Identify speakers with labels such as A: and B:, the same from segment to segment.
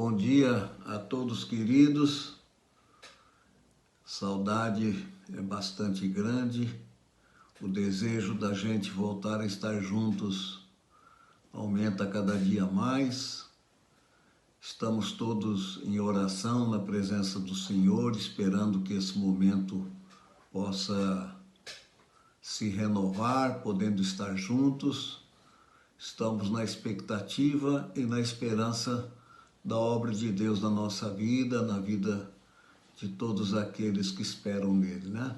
A: Bom dia a todos queridos, saudade é bastante grande, o desejo da gente voltar a estar juntos aumenta cada dia mais. Estamos todos em oração na presença do Senhor, esperando que esse momento possa se renovar, podendo estar juntos. Estamos na expectativa e na esperança da obra de Deus na nossa vida, na vida de todos aqueles que esperam nele, né?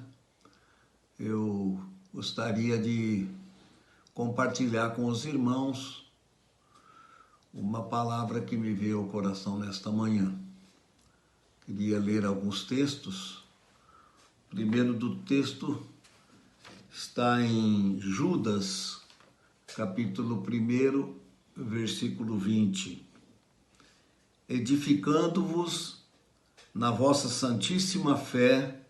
A: Eu gostaria de compartilhar com os irmãos uma palavra que me veio ao coração nesta manhã. Queria ler alguns textos. O primeiro do texto está em Judas, capítulo 1, versículo 20. Edificando-vos na vossa santíssima fé,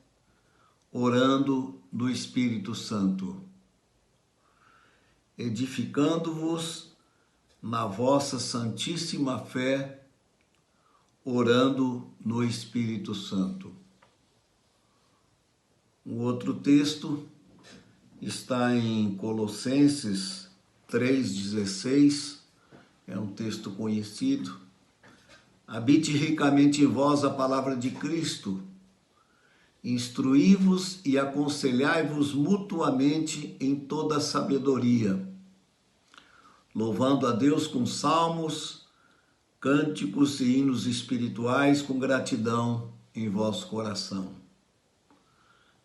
A: orando no Espírito Santo. Edificando-vos na vossa santíssima fé, orando no Espírito Santo. Um outro texto está em Colossenses 3,16, é um texto conhecido. Habite ricamente em vós a palavra de Cristo, instruí-vos e aconselhai-vos mutuamente em toda sabedoria, louvando a Deus com salmos, cânticos e hinos espirituais com gratidão em vosso coração.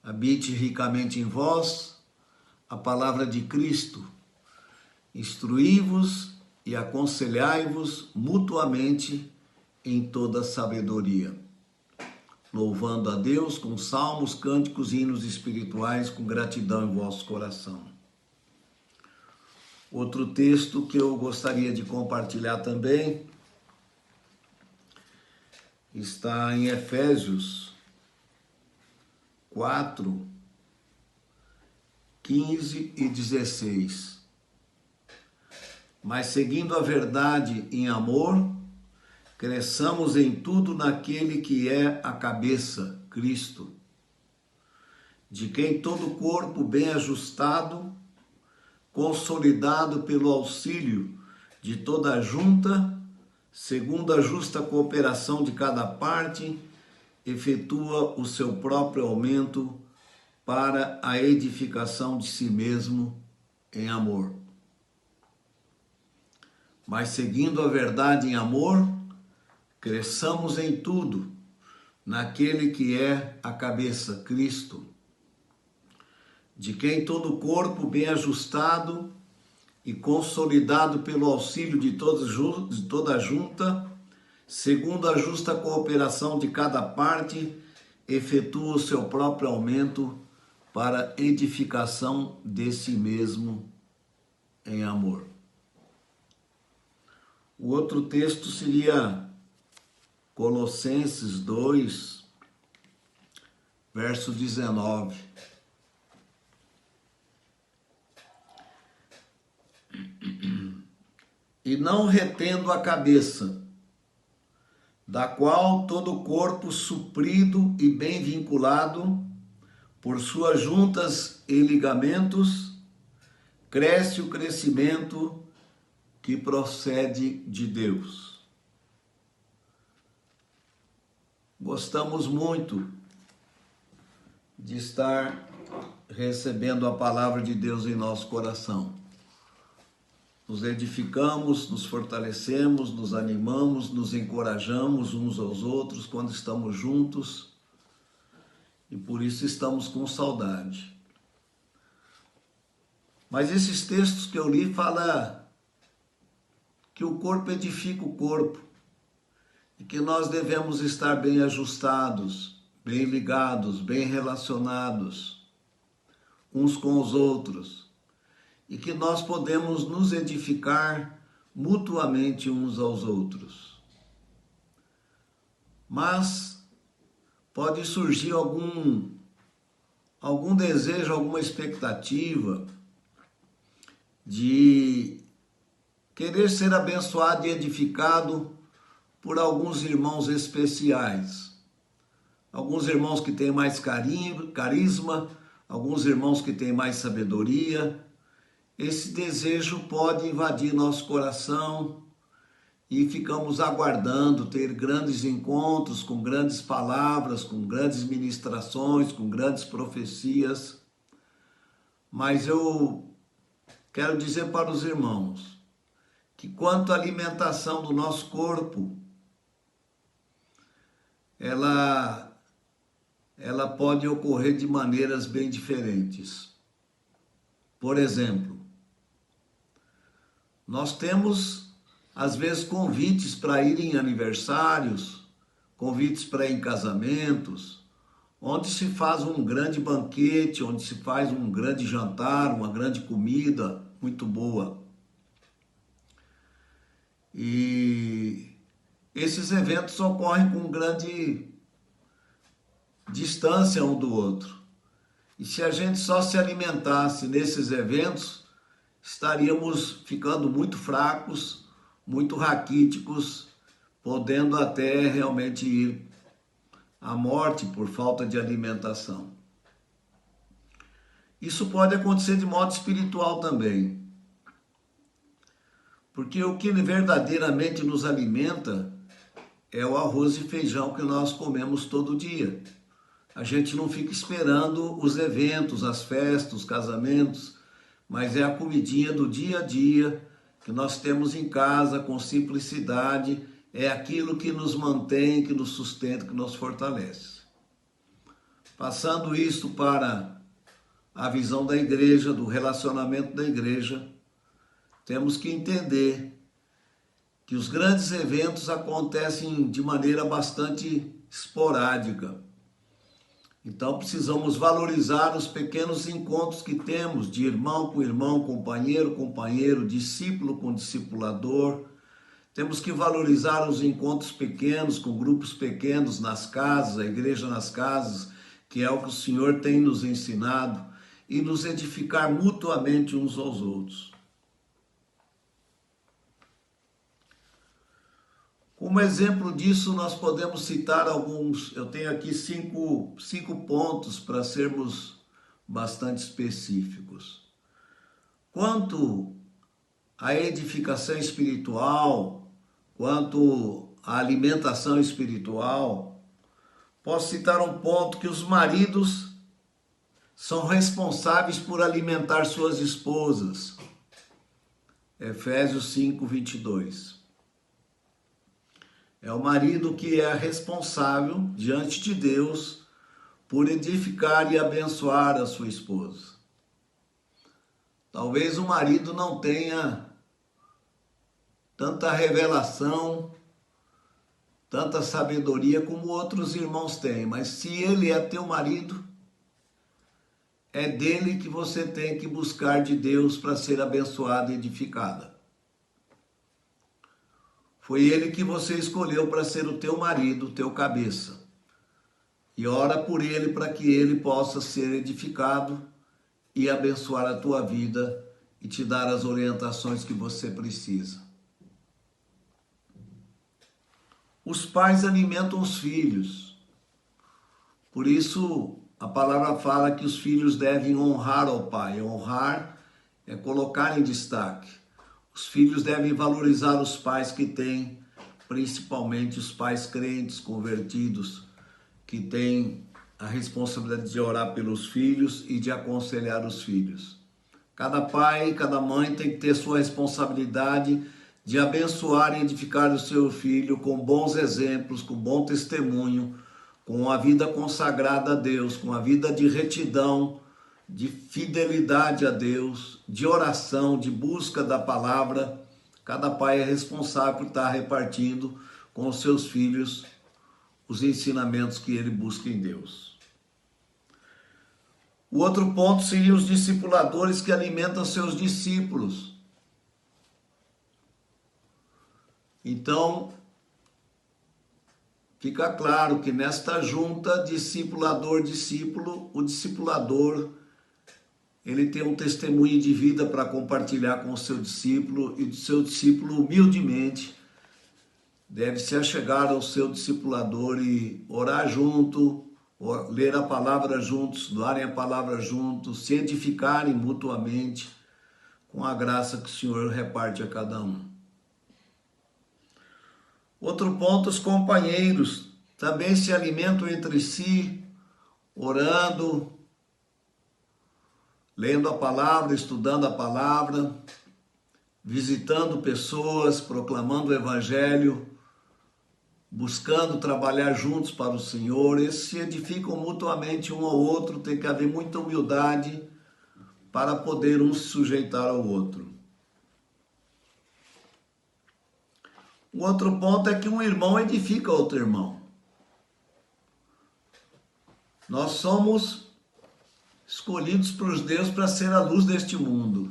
A: Habite ricamente em vós a palavra de Cristo, instruí-vos e aconselhai-vos mutuamente em toda sabedoria, louvando a Deus com salmos, cânticos e hinos espirituais com gratidão em vosso coração. Outro texto que eu gostaria de compartilhar também está em Efésios 4, 15 e 16. Mas seguindo a verdade em amor, cresçamos em tudo naquele que é a cabeça, Cristo, de quem todo o corpo bem ajustado, consolidado pelo auxílio de toda a junta, segundo a justa cooperação de cada parte, efetua o seu próprio aumento para a edificação de si mesmo em amor. Mas seguindo a verdade em amor, cresçamos em tudo naquele que é a cabeça, Cristo, de quem todo o corpo bem ajustado e consolidado pelo auxílio de toda a junta, segundo a justa cooperação de cada parte, efetua o seu próprio aumento para edificação de si mesmo em amor. O outro texto seria Colossenses 2, verso 19. E não retendo a cabeça, da qual todo o corpo suprido e bem vinculado, por suas juntas e ligamentos, cresce o crescimento que procede de Deus. Gostamos muito de estar recebendo a palavra de Deus em nosso coração. Nos edificamos, nos fortalecemos, nos animamos, nos encorajamos uns aos outros quando estamos juntos e por isso estamos com saudade. Mas esses textos que eu li falam que o corpo edifica o corpo e que nós devemos estar bem ajustados, bem ligados, bem relacionados uns com os outros e que nós podemos nos edificar mutuamente uns aos outros. Mas pode surgir algum desejo, alguma expectativa de querer ser abençoado e edificado por alguns irmãos especiais. Alguns irmãos que têm mais carinho, carisma, alguns irmãos que têm mais sabedoria. Esse desejo pode invadir nosso coração e ficamos aguardando ter grandes encontros com grandes palavras, com grandes ministrações, com grandes profecias. Mas eu quero dizer para os irmãos que quanto à alimentação do nosso corpo, ela pode ocorrer de maneiras bem diferentes. Por exemplo, nós temos, às vezes, convites para ir em aniversários, convites para ir em casamentos, onde se faz um grande banquete, onde se faz um grande jantar, uma grande comida muito boa. E esses eventos ocorrem com grande distância um do outro. E se a gente só se alimentasse nesses eventos, estaríamos ficando muito fracos, muito raquíticos, podendo até realmente ir à morte por falta de alimentação. Isso pode acontecer de modo espiritual também. Porque o que verdadeiramente nos alimenta é o arroz e feijão que nós comemos todo dia. A gente não fica esperando os eventos, as festas, os casamentos, mas é a comidinha do dia a dia que nós temos em casa com simplicidade, é aquilo que nos mantém, que nos sustenta, que nos fortalece. Passando isso para a visão da igreja, do relacionamento da igreja, temos que entender que os grandes eventos acontecem de maneira bastante esporádica. Então precisamos valorizar os pequenos encontros que temos de irmão com irmão, companheiro com companheiro, discípulo com discipulador. Temos que valorizar os encontros pequenos, com grupos pequenos nas casas, a igreja nas casas, que é o que o Senhor tem nos ensinado, e nos edificar mutuamente uns aos outros. Como exemplo disso, nós podemos citar alguns. Eu tenho aqui cinco pontos para sermos bastante específicos. Quanto à edificação espiritual, quanto à alimentação espiritual, posso citar um ponto que os maridos são responsáveis por alimentar suas esposas. Efésios 5, 22. É o marido que é responsável diante de Deus por edificar e abençoar a sua esposa. Talvez o marido não tenha tanta revelação, tanta sabedoria como outros irmãos têm, mas se ele é teu marido, é dele que você tem que buscar de Deus para ser abençoada e edificada. Foi ele que você escolheu para ser o teu marido, o teu cabeça. E ora por ele para que ele possa ser edificado e abençoar a tua vida e te dar as orientações que você precisa. Os pais alimentam os filhos. Por isso, a palavra fala que os filhos devem honrar ao pai. Honrar é colocar em destaque. Os filhos devem valorizar os pais que têm, principalmente os pais crentes, convertidos, que têm a responsabilidade de orar pelos filhos e de aconselhar os filhos. Cada pai, cada mãe tem que ter sua responsabilidade de abençoar e edificar o seu filho com bons exemplos, com bom testemunho, com a vida consagrada a Deus, com a vida de retidão, de fidelidade a Deus, de oração, de busca da palavra. Cada pai é responsável por estar repartindo com os seus filhos os ensinamentos que ele busca em Deus. O outro ponto seria os discipuladores que alimentam seus discípulos. Então, fica claro que nesta junta discipulador-discípulo, o discipulador ele tem um testemunho de vida para compartilhar com o seu discípulo e o seu discípulo humildemente deve se achegar ao seu discipulador e orar junto, ler a palavra juntos, estudarem a palavra juntos, se edificarem mutuamente com a graça que o Senhor reparte a cada um. Outro ponto, os companheiros também se alimentam entre si, orando, lendo a palavra, estudando a palavra, visitando pessoas, proclamando o Evangelho, buscando trabalhar juntos para o Senhor. Eles se edificam mutuamente um ao outro, tem que haver muita humildade para poder um se sujeitar ao outro. O outro ponto é que um irmão edifica outro irmão. Nós somos escolhidos por Deus para ser a luz deste mundo.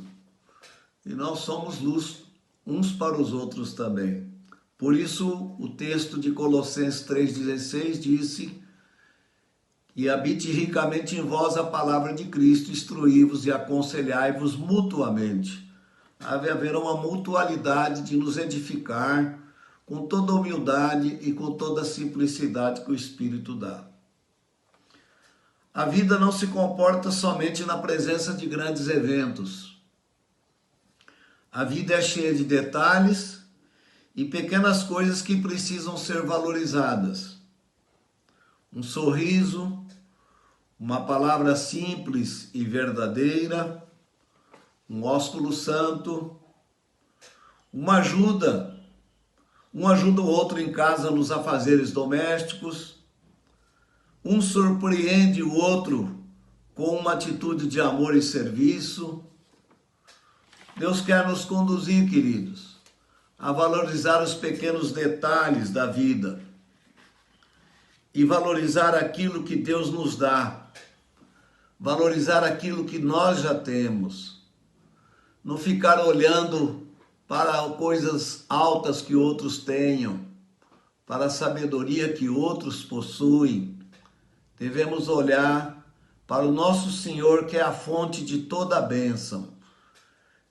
A: E nós somos luz uns para os outros também. Por isso, o texto de Colossenses 3,16 disse: e habite ricamente em vós a palavra de Cristo, instruí-vos e aconselhai-vos mutuamente. Deve haver uma mutualidade de nos edificar com toda humildade e com toda a simplicidade que o Espírito dá. A vida não se comporta somente na presença de grandes eventos. A vida é cheia de detalhes e pequenas coisas que precisam ser valorizadas. Um sorriso, uma palavra simples e verdadeira, um ósculo santo, uma ajuda. Um ajuda o outro em casa nos afazeres domésticos. Um surpreende o outro com uma atitude de amor e serviço. Deus quer nos conduzir, queridos, a valorizar os pequenos detalhes da vida e valorizar aquilo que Deus nos dá, valorizar aquilo que nós já temos, não ficar olhando para coisas altas que outros tenham, para a sabedoria que outros possuem. Devemos olhar para o nosso Senhor, que é a fonte de toda a bênção.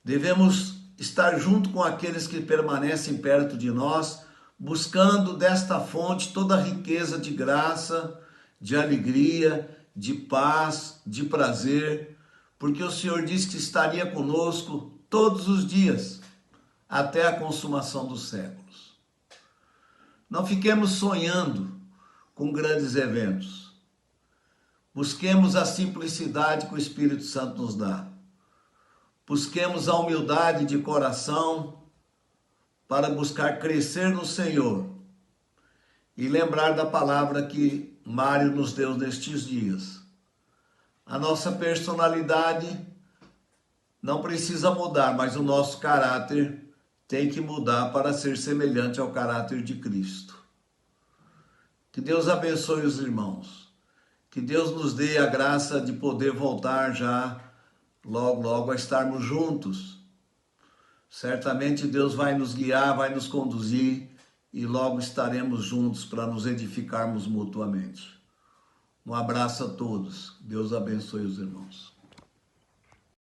A: Devemos estar junto com aqueles que permanecem perto de nós, buscando desta fonte toda a riqueza de graça, de alegria, de paz, de prazer, porque o Senhor disse que estaria conosco todos os dias, até a consumação dos séculos. Não fiquemos sonhando com grandes eventos. Busquemos a simplicidade que o Espírito Santo nos dá. Busquemos a humildade de coração para buscar crescer no Senhor e lembrar da palavra que Mário nos deu nestes dias. A nossa personalidade não precisa mudar, mas o nosso caráter tem que mudar para ser semelhante ao caráter de Cristo. Que Deus abençoe os irmãos. Que Deus nos dê a graça de poder voltar já logo a estarmos juntos. Certamente Deus vai nos guiar, vai nos conduzir e logo estaremos juntos para nos edificarmos mutuamente. Um abraço a todos. Deus abençoe os irmãos.